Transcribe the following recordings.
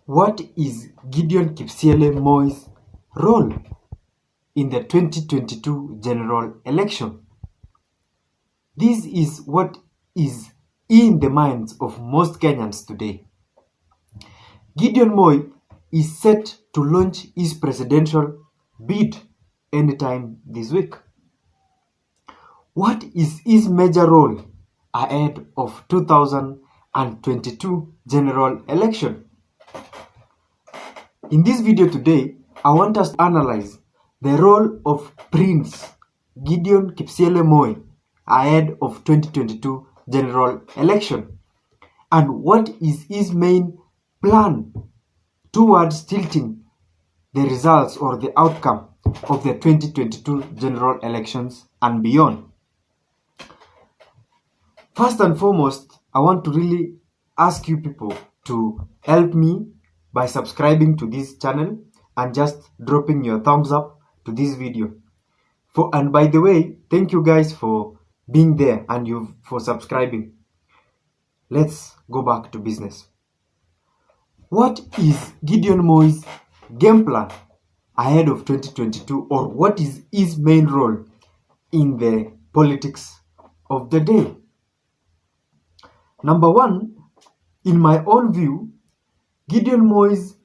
What is Gideon Moi's role in the 2022 general election? This is what is in the minds of most Kenyans today. Gideon Moi is set to launch his presidential bid anytime this week. What is his major role ahead of 2022 general election? In this video today, I want us to analyze the role of Prince Gideon Moi ahead of 2022 general election and what is his main plan towards tilting the results or the outcome of the 2022 general elections and beyond. First and foremost, I want to really ask you people to help me by subscribing to this channel and just dropping your thumbs up to this video. And by the way, thank you guys for being there and for subscribing. Let's go back to business. What is Gideon Moi's game plan ahead of 2022, or what is his main role in the politics of the day? Number one, in my own view, Gideon Moi's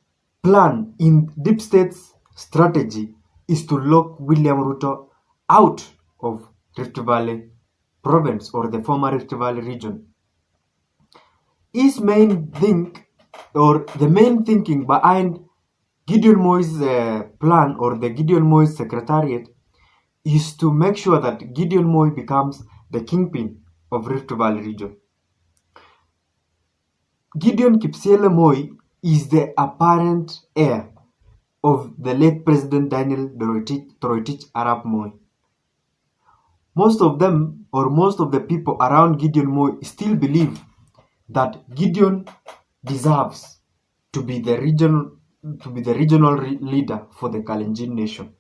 plan in Deep State's strategy is to lock William Ruto out of Rift Valley province or the former Rift Valley region. His main thing or the main thinking behind Gideon Moi's plan or the Gideon Moi's secretariat is to make sure that Gideon Moi becomes the kingpin of Rift Valley region. Gideon Moi is the apparent heir of the late President Daniel Toroitich Arap Moi. Most of them, or most of the people around Gideon Moi, still believe that Gideon deserves to be the regional leader for the Kalenjin nation.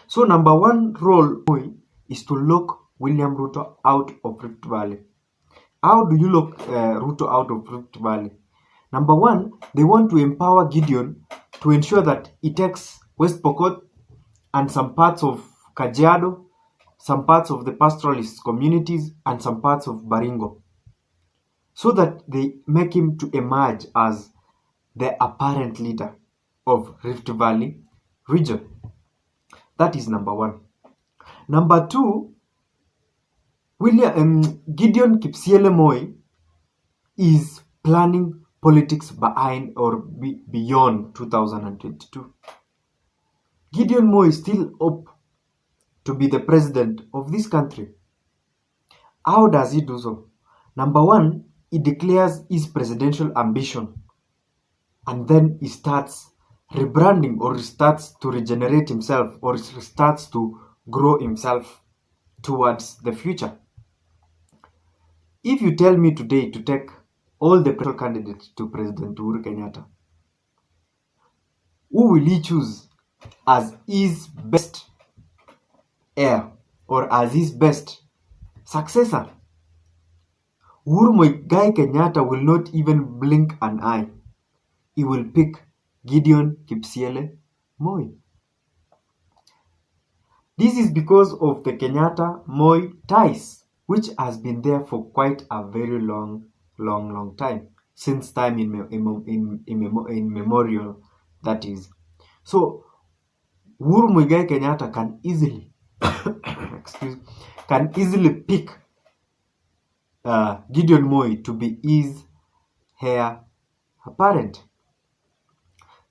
So number one role Moi is to lock William Ruto out of Rift Valley. How do you lock Ruto out of Rift Valley? Number one, they want to empower Gideon to ensure that he takes West Pokot and some parts of Kajiado, some parts of the pastoralist communities, and some parts of Baringo, so that they make him to emerge as the apparent leader of Rift Valley region. That is number one. Number two, Gideon Moi is planning politics behind or beyond 2022. Gideon Moi still hope to be the president of this country. How does he do so? Number one, he declares his presidential ambition and then he starts rebranding or starts to regenerate himself or starts to grow himself towards the future. If you tell me today to take all the presidential candidates to President Uhuru Kenyatta, who will he choose as his best heir or as his best successor? Uhuru Muigai Kenyatta will not even blink an eye. He will pick Gideon Moi. This is because of the Kenyatta-Moi ties, which has been there for quite a very long time, since time immemorial, that is. So Uhuru Muigai Kenyatta can easily pick Gideon Moi to be his heir apparent.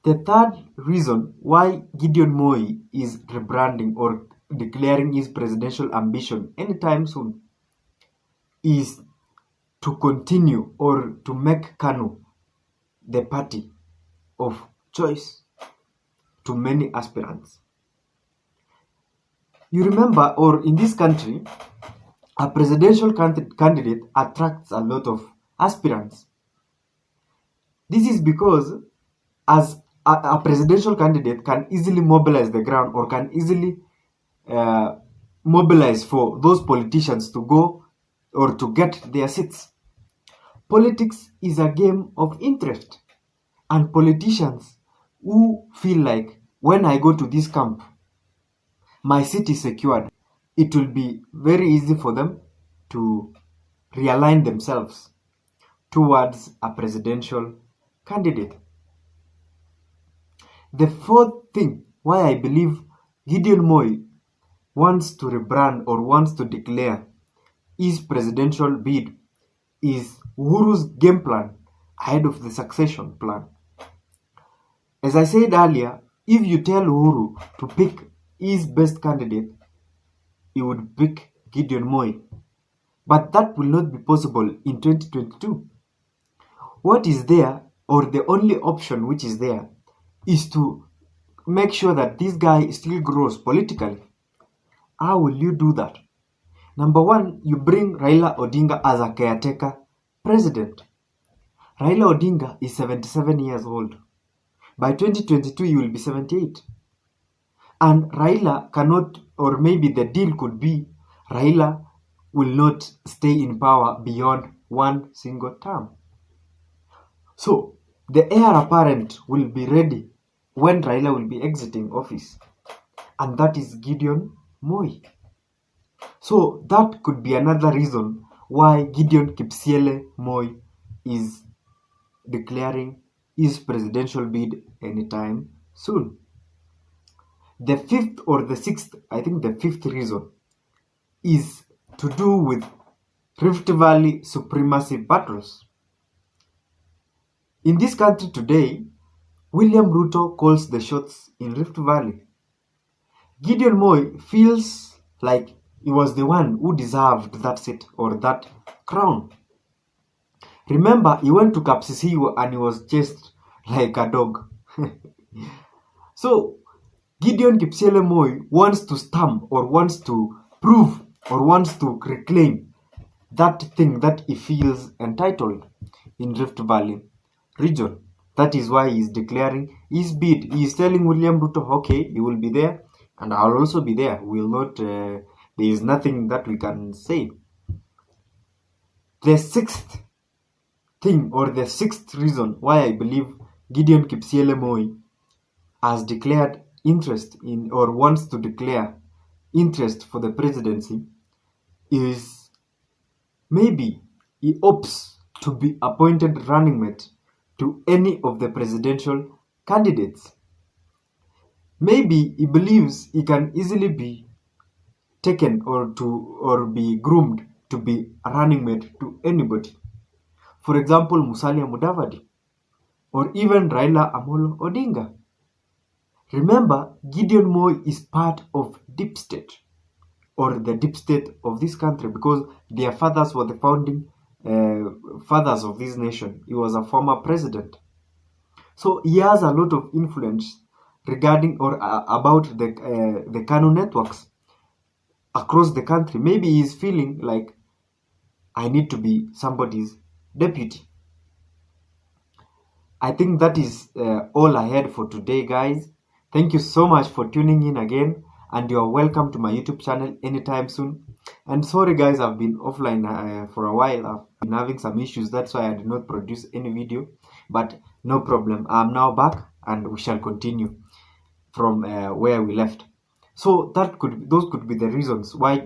The third reason why Gideon Moi is rebranding or declaring his presidential ambition anytime soon is to continue or to make KANU the party of choice to many aspirants. You remember, or in this country, a presidential candidate attracts a lot of aspirants. This is because as a presidential candidate can easily mobilize the ground or can easily mobilize for those politicians to go or to get their seats. Politics is a game of interest. and politicians who feel like when I go to this camp, my seat is secured, it will be very easy for them to realign themselves towards a presidential candidate. The fourth thing why I believe Gideon Moi wants to rebrand or wants to declare his presidential bid is Uhuru's game plan ahead of the succession plan. As I said earlier, if you tell Uhuru to pick his best candidate, he would pick Gideon Moi. But that will not be possible in 2022. What is there, or the only option which is there, is to make sure that this guy still grows politically. How will you do that? Number one, you bring Raila Odinga as a caretaker president. Raila Odinga is 77 years old. By 2022, he will be 78. And Raila cannot, or maybe the deal could be, Raila will not stay in power beyond one single term. So, the heir apparent will be ready when Raila will be exiting office. And that is Gideon Moi. So, that could be another reason why Gideon Moi is declaring his presidential bid anytime soon. The fifth or the sixth, I think the fifth reason is to do with Rift Valley supremacy battles. In this country today, William Ruto calls the shots in Rift Valley. Gideon Moi feels like he was the one who deserved that seat or that crown. Remember, he went to Kapsisiyo and he was chased like a dog. So, Gideon Moi wants to stamp or wants to prove or wants to reclaim that thing that he feels entitled in Rift Valley region. That is why he is declaring his bid. He is telling William Ruto, okay, you will be there and I'll also be there. We will not, there is nothing that we can say. The sixth thing or the sixth reason why I believe Gideon Moi has declared interest in or wants to declare interest for the presidency is maybe he hopes to be appointed running mate to any of the presidential candidates. Maybe he believes he can easily be taken or be groomed to be a running mate to anybody. For example, Musalia Mudavadi or even Raila Amolo Odinga. Remember, Gideon Moi is part of deep state or the deep state of this country because their fathers were the founding fathers of this nation. He was a former president. So he has a lot of influence regarding or about the Kanu networks across the country. Maybe he's feeling like I need to be somebody's deputy. I think that is all I had for today, guys. Thank you so much for tuning in again, and you are welcome to my YouTube channel anytime soon. And sorry guys, I've been offline for a while. I've been having some issues, that's why I did not produce any video, but no problem. I'm now back and we shall continue from where we left. So those could be the reasons why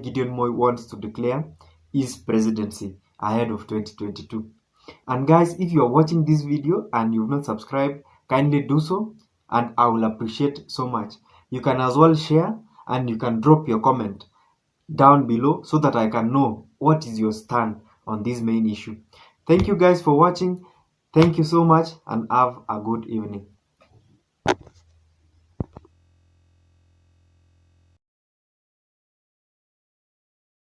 Gideon Moi wants to declare his presidency ahead of 2022. And guys, if you are watching this video and you've not subscribed, kindly do so and I will appreciate so much. You can as well share and you can drop your comment down below so that I can know what is your stand on this main issue. Thank you guys for watching. Thank you so much and have a good evening.